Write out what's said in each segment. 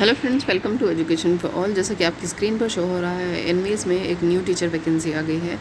Hello friends, welcome to education for all. जैसा कि आपकी स्क्रीन पर शो हो रहा है, एनवीएस में एक न्यू टीचर वैकेंसी आ गई है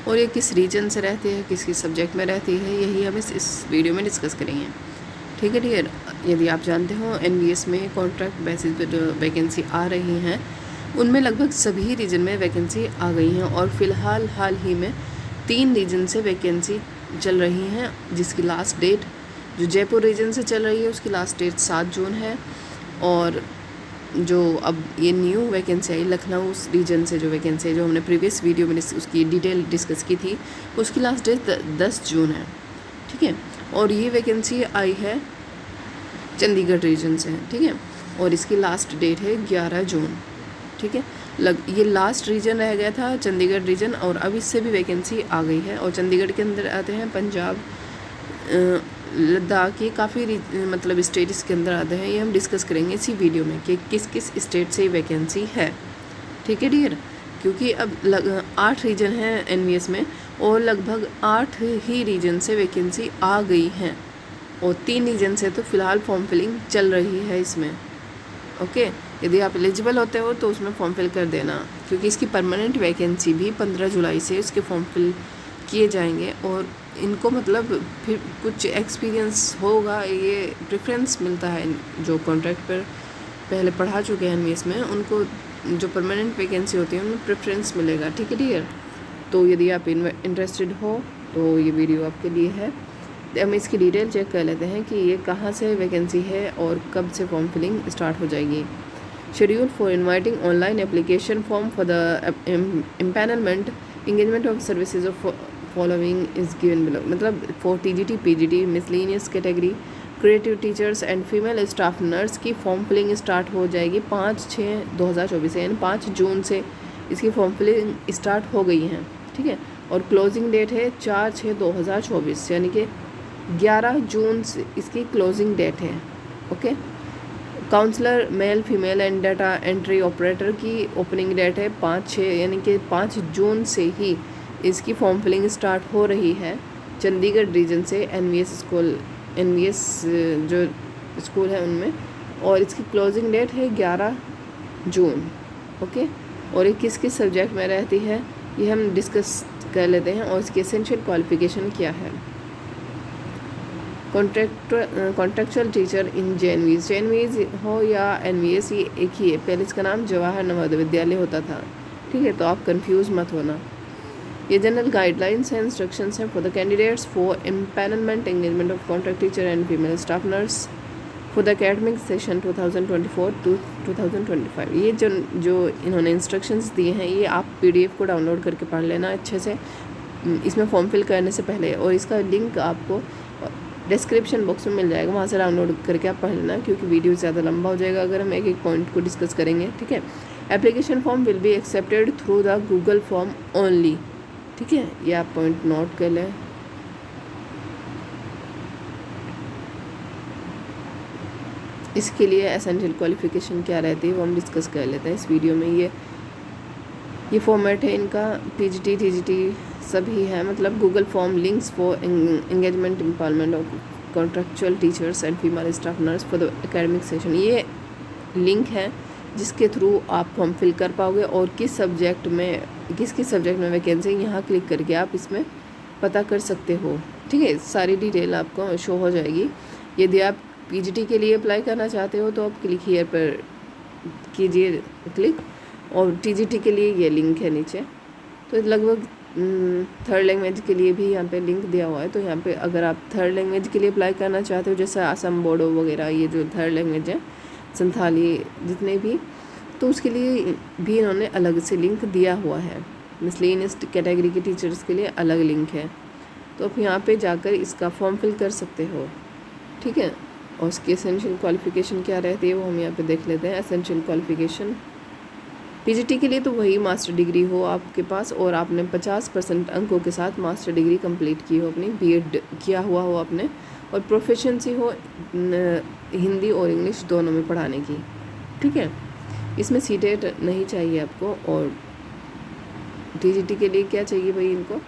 और ये किस रीजन से रहती है, किस किस सब्जेक्ट में रहती है, यही हम इस वीडियो में डिस्कस करेंगे। ठीक है डियर, यदि आप जानते हो एनवीएस में कॉन्ट्रैक्ट बेसिस पे जो वैकेंसी आ रही हैं उनमें लगभग सभी रीजन में वैकेंसी आ गई हैं और फ़िलहाल हाल ही में 3 रीजन से वैकेंसी चल रही हैं, जिसकी लास्ट डेट जो जयपुर रीजन से चल रही है उसकी लास्ट डेट 7 जून है। और जो अब ये न्यू वैकेंसी आई लखनऊ रीजन से जो वैकेंसी है, जो हमने प्रीवियस वीडियो में उसकी डिटेल डिस्कस की थी, उसकी लास्ट डेट 10 जून है। ठीक है, और ये वैकेंसी आई है चंडीगढ़ रीजन से, ठीक है, और इसकी लास्ट डेट है 11 जून। ठीक है, ये लास्ट रीजन रह गया था चंडीगढ़ रीजन, और अब इससे भी वैकेंसी आ गई है। और चंडीगढ़ के अंदर आते हैं पंजाब, लद्दाख, ये काफ़ी मतलब स्टेट इसके अंदर आते हैं। ये हम डिस्कस करेंगे इसी वीडियो में कि किस किस स्टेट से वैकेंसी है। ठीक है डियर, क्योंकि अब 8 रीजन हैं एनवीएस में और लगभग 8 ही रीजन से वैकेंसी आ गई हैं और 3 रीजन से तो फ़िलहाल फॉर्म फिलिंग चल रही है इसमें। ओके, यदि आप एलिजिबल होते हो तो उसमें फॉर्म फिल कर देना, क्योंकि इसकी परमानेंट वैकेंसी भी 15 जुलाई से इसके फॉर्म फिल किए जाएंगे और इनको मतलब फिर कुछ एक्सपीरियंस होगा, ये प्रेफरेंस मिलता है। जो कॉन्ट्रैक्ट पर पहले पढ़ा चुके हैं एनवीएस में, उनको जो परमानेंट वैकेंसी होती है उनमें प्रेफरेंस मिलेगा। ठीक है डियर, तो यदि आप इंटरेस्टेड हो तो ये वीडियो आपके लिए है। हम इसकी डिटेल चेक कर लेते हैं कि ये कहाँ से वैकेंसी है और कब से फॉर्म फिलिंग स्टार्ट हो जाएगी। Schedule for inviting online application form for the empanelment engagement of services of following is given below. मतलब for TGT, PGT, miscellaneous category, creative teachers and female staff nurse की form filling start हो जाएगी 5/6/2024 से, यानी 5 जून से इसकी form filling start हो गई हैं। ठीक है, और क्लोजिंग डेट है 4/6/2024, यानी कि 11 जून से इसकी क्लोजिंग डेट है। Okay, counsellor male, female and data entry operator की ओपनिंग डेट है 5/6, यानी कि 5 जून से ही इसकी फॉर्म फिलिंग स्टार्ट हो रही है चंडीगढ़ रीजन से एनवीएस जो स्कूल है उनमें, और इसकी क्लोजिंग डेट है 11 जून। ओके, और ये किस किस सब्जेक्ट में रहती है ये हम डिस्कस कर लेते हैं और इसकी एसेंशियल क्वालिफिकेशन क्या है। कॉन्ट्रेक्चुअल टीचर इन जेएनवीज हो या एनवीएस, ये एक ही है। पहले इसका नाम जवाहर नवोदय विद्यालय होता था। ठीक है, तो आप कंफ्यूज मत होना। ये जनरल गाइडलाइंस हैं, इंस्ट्रक्शंस हैं for the candidates for empanelment engagement of contract teacher and female staff nurse for the academic session 2024 to 2025। ये जो इन्होंने इंस्ट्रक्शंस दिए हैं ये आप पीडीएफ को डाउनलोड करके पढ़ लेना अच्छे से इसमें फॉर्म फिल करने से पहले, और इसका लिंक आपको डिस्क्रिप्शन बॉक्स में मिल जाएगा, वहाँ से डाउनलोड करके आप पढ़ लेना, क्योंकि वीडियो ज़्यादा लंबा हो जाएगा अगर हम एक एक पॉइंट को डिस्कस करेंगे। ठीक है, application form will be accepted through the Google form only. ठीक है, ये आप पॉइंट नोट कर लें। इसके लिए एसेंशियल क्वालिफिकेशन क्या रहती है वो हम डिस्कस कर लेते हैं इस वीडियो में। ये फॉर्मेट है इनका, पीजीटी, टीजीटी सभी है, मतलब Google form links for engagement empowerment of contractual teachers and female staff nurse for the academic session. ये लिंक है जिसके थ्रू आप फॉर्म फिल कर पाओगे और किस सब्जेक्ट में वैकेंसी, यहाँ क्लिक करके आप इसमें पता कर सकते हो। ठीक है, सारी डिटेल आपको शो हो जाएगी। यदि आप पीजीटी के लिए अप्लाई करना चाहते हो तो आप क्लिक हियर पर कीजिए क्लिक, और टीजीटी के लिए ये लिंक है नीचे। तो लगभग 3rd लैंग्वेज के लिए भी यहाँ पे लिंक दिया हुआ है। तो यहाँ पे अगर आप 3rd लैंग्वेज के लिए अप्लाई करना चाहते हो, जैसे असम, बोडो वगैरह, ये जो 3rd लैंग्वेज है, संथाली, जितने भी, तो उसके लिए भी इन्होंने अलग से लिंक दिया हुआ है। मिसलेनियस कैटेगरी के टीचर्स के लिए अलग लिंक है, तो आप यहाँ पे जाकर इसका फॉर्म फिल कर सकते हो। ठीक है, और उसकी एसेंशियल क्वालिफिकेशन क्या रहती है वो हम यहाँ पे देख लेते हैं। एसेंशियल क्वालिफिकेशन पीजीटी के लिए तो वही मास्टर डिग्री हो आपके पास और आपने 50% अंकों के साथ मास्टर डिग्री कंप्लीट की हो, अपनी बीएड किया हुआ हो आपने, और प्रोफिशिएंसी हो हिंदी और इंग्लिश दोनों में पढ़ाने की। ठीक है, इसमें सीटेट नहीं चाहिए आपको। और टीजीटी के लिए क्या चाहिए भाई इनको,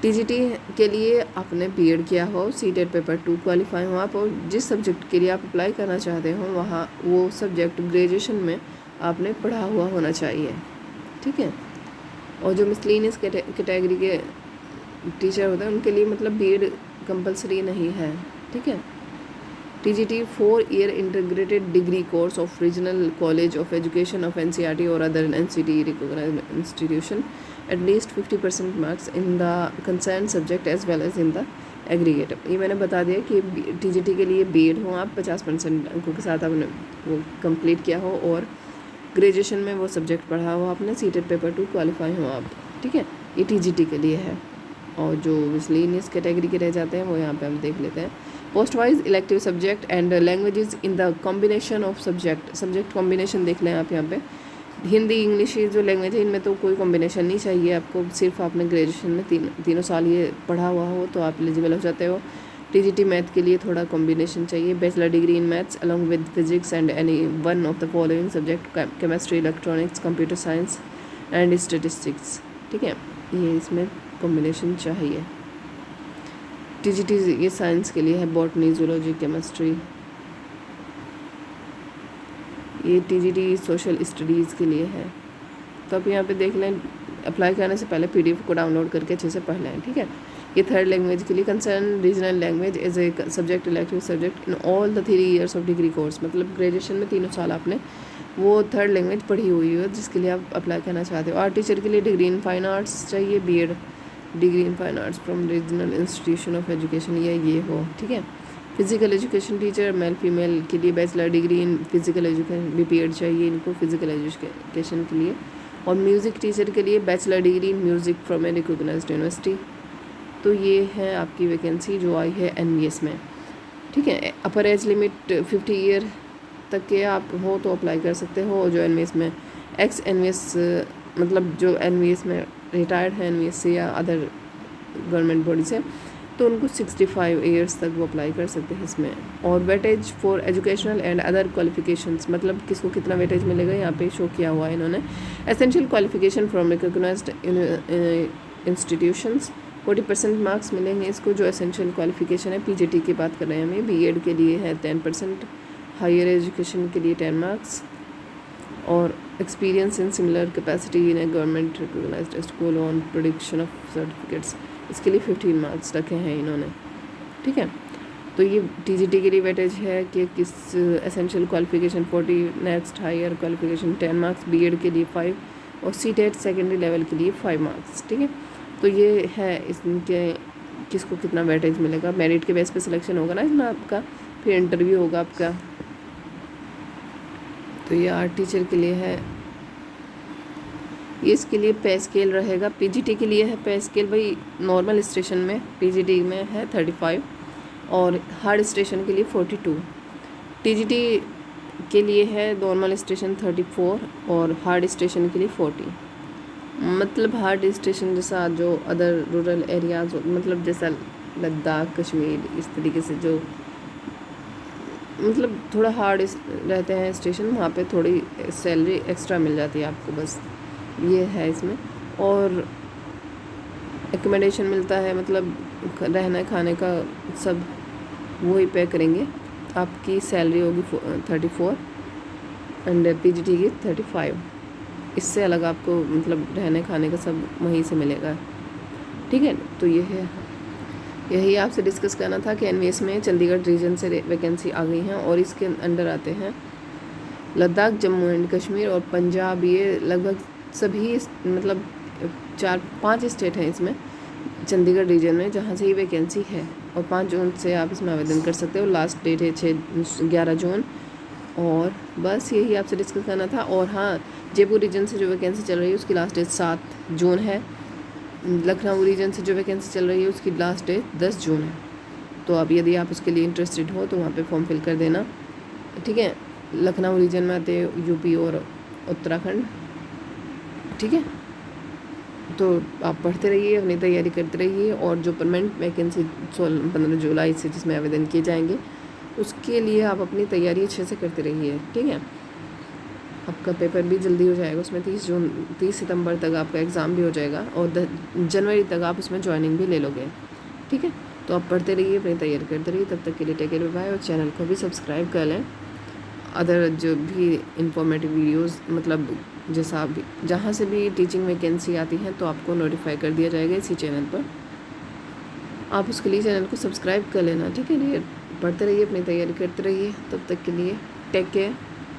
टीजीटी के लिए आपने बीएड किया हो, सीटेट पेपर 2 क्वालिफाई हो आप, और जिस सब्जेक्ट के लिए आप अप्लाई करना चाहते हो वहाँ वो सब्जेक्ट ग्रेजुएशन में आपने पढ़ा हुआ होना चाहिए, ठीक है। और जो मिसलेनियस कैटेगरी के टीचर होते हैं उनके लिए मतलब बीएड कंपलसरी नहीं है, ठीक है। TGT 4-year integrated degree course of regional college of education of NCERT और other NCT recognised institution at least 50% marks in the concern subject as well as in the aggregate. ये मैंने बता दिया कि टीजीटी के लिए बीएड हो आप, 50% अंकों के साथ आपने वो कंप्लीट किया हो और ग्रेजुएशन में वो सब्जेक्ट पढ़ा हो आपने, सीटेट पेपर 2 क्वालिफाई हो आप, ठीक है। ये टीजीटी के लिए है। और जो मिसलेनियस कैटेगरी के रह जाते हैं वो यहाँ पे हम देख लेते हैं। Post wise elective subject and languages in the combination of subject combination देख लें आप यहाँ पे। हिंदी इंग्लिश ये जो लैंग्वेज है इनमें तो कोई कॉम्बिनेशन नहीं चाहिए आपको, सिर्फ आपने ग्रेजुएशन में तीनों साल ये पढ़ा हुआ हो तो आप एलिजिबल हो जाते हो। टीजीटी मैथ के लिए थोड़ा कॉम्बिनेशन चाहिए, bachelor degree in maths along with physics and any one of the following subject, chemistry, electronics, computer science and statistics, ठीक है। ये इसमें कॉम्बिनेशन चाहिए। टीजीटी ये साइंस के लिए है, बॉटनी, जूलॉजी, केमिस्ट्री। ये टीजीटी सोशल स्टडीज़ के लिए है। तो आप यहाँ पे देख लें, अप्लाई करने से पहले पीडीएफ को डाउनलोड करके अच्छे से पढ़ लें, ठीक है। ये थर्ड लैंग्वेज के लिए concern regional language as a subject elective subject in all the 3 years of degree course, मतलब ग्रेजुएशन में 3 साल आपने वो थर्ड लैंग्वेज पढ़ी हुई हो जिसके लिए आप अप्लाई करना चाहते हो। आर्ट टीचर के लिए डिग्री इन फाइन आर्ट्स चाहिए, BEd degree in fine arts from regional institution of education, ये हो, ठीक है। Physical education teacher male female के लिए bachelor degree in physical education भी बीएड चाहिए इनको फिजिकल एजुकेशन के लिए। और म्यूज़िक टीचर के लिए bachelor degree in music from a recognised university. तो ये है आपकी वैकेंसी जो आई है एनवीएस में, ठीक है। अपर एज लिमिट 50 ईयर तक के आप हो तो अप्लाई कर सकते हो। जो एनवीएस में एक्स एनवीएस मतलब जो एनवीएस में रिटायर्ड है एनवीएस से या अदर गवर्नमेंट बॉडी से, तो उनको 65 ईयर्स तक वो अप्लाई कर सकते हैं इसमें। और weightage for educational and other qualifications, मतलब किसको कितना वेटेज मिलेगा यहाँ पे शो किया हुआ है इन्होंने। Essential qualification from recognised institutions 40% marks मिलेंगे इसको। जो एसेंशियल क्वालिफिकेशन है पीजीटी की बात कर रहे हैं हमें, बीएड के लिए है 10%, हायर एजुकेशन के लिए 10 मार्क्स, और experience in similar capacity in a government recognised school on production of certificates, इसके लिए 15 मार्क्स रखे हैं इन्होंने, ठीक है। तो ये टीजीटी के लिए वेटेज है कि किस essential qualification 40, next higher qualification 10 marks, BEd के लिए 5 और सीटेट सेकेंडरी लेवल के लिए 5 मार्क्स, ठीक है। तो ये है इसके किसको कितना वेटेज मिलेगा, मेरिट के बेस पे सिलेक्शन होगा ना इसमें आपका, फिर इंटरव्यू होगा आपका। तो ये आर्ट टीचर के लिए है, ये इसके लिए पे स्केल रहेगा। पीजीटी के लिए है पे स्केल भाई, नॉर्मल स्टेशन में पीजीटी में है 35 और हार्ड स्टेशन के लिए 42। टीजीटी के लिए है नॉर्मल स्टेशन 34 और हार्ड स्टेशन के लिए 40। मतलब हार्ड स्टेशन जैसा जो अदर रूरल एरियाज मतलब जैसा लद्दाख, कश्मीर, इस तरीके से जो मतलब थोड़ा हार्ड रहते हैं स्टेशन, वहाँ पे थोड़ी सैलरी एक्स्ट्रा मिल जाती है आपको, बस ये है इसमें। और एकोमोडेशन मिलता है, मतलब रहना खाने का सब वही पे करेंगे। आपकी सैलरी होगी 34 एंड पीजीटी की 35। इससे अलग आपको मतलब रहने खाने का सब वहीं से मिलेगा, ठीक है। तो ये है, यही आपसे डिस्कस करना था कि एनवीएस में चंडीगढ़ रीजन से वैकेंसी आ गई हैं और इसके अंडर आते हैं लद्दाख, जम्मू एंड कश्मीर और पंजाब। ये लगभग सभी मतलब 4-5 स्टेट हैं इसमें चंडीगढ़ रीजन में जहाँ से ये वैकेंसी है। और 5 जून से आप इसमें आवेदन कर सकते हो, लास्ट डेट है 11 जून। और बस यही आपसे डिस्कस करना था। और हाँ, जयपुर रीजन से जो वैकेंसी चल रही है उसकी लास्ट डेट 7 जून है। लखनऊ रीजन से जो वैकेंसी चल रही है उसकी लास्ट डेट 10 जून है। तो अब यदि आप उसके लिए इंटरेस्टेड हो तो वहाँ पे फॉर्म फिल कर देना, ठीक है। लखनऊ रीजन में आते यूपी और उत्तराखंड, ठीक है। तो आप पढ़ते रहिए, अपनी तैयारी करते रहिए। और जो परमानेंट वैकेंसी 15 जुलाई से जिसमें आवेदन किए जाएंगे उसके लिए आप अपनी तैयारी अच्छे से करते रहिए, ठीक है। आपका पेपर भी जल्दी हो जाएगा उसमें। 30 सितंबर तक आपका एग्ज़ाम भी हो जाएगा और जनवरी तक आप उसमें ज्वाइनिंग भी ले लोगे। ठीक है, तो आप पढ़ते रहिए, अपनी तैयारी करते रहिए। तब तक के लिए टेक केयर, बाय। और चैनल को भी सब्सक्राइब कर लें। अदर जो भी इंफॉर्मेटिव वीडियोस, मतलब जैसा भी जहाँ से भी टीचिंग वैकेंसी आती है तो आपको नोटिफाई कर दिया जाएगा इसी चैनल पर। आप उसके लिए चैनल को सब्सक्राइब कर लेना। ठीक है डियर, पढ़ते रहिए, अपनी तैयारी करते रहिए। तब तक के लिए टेक केयर,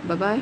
बाय बाय।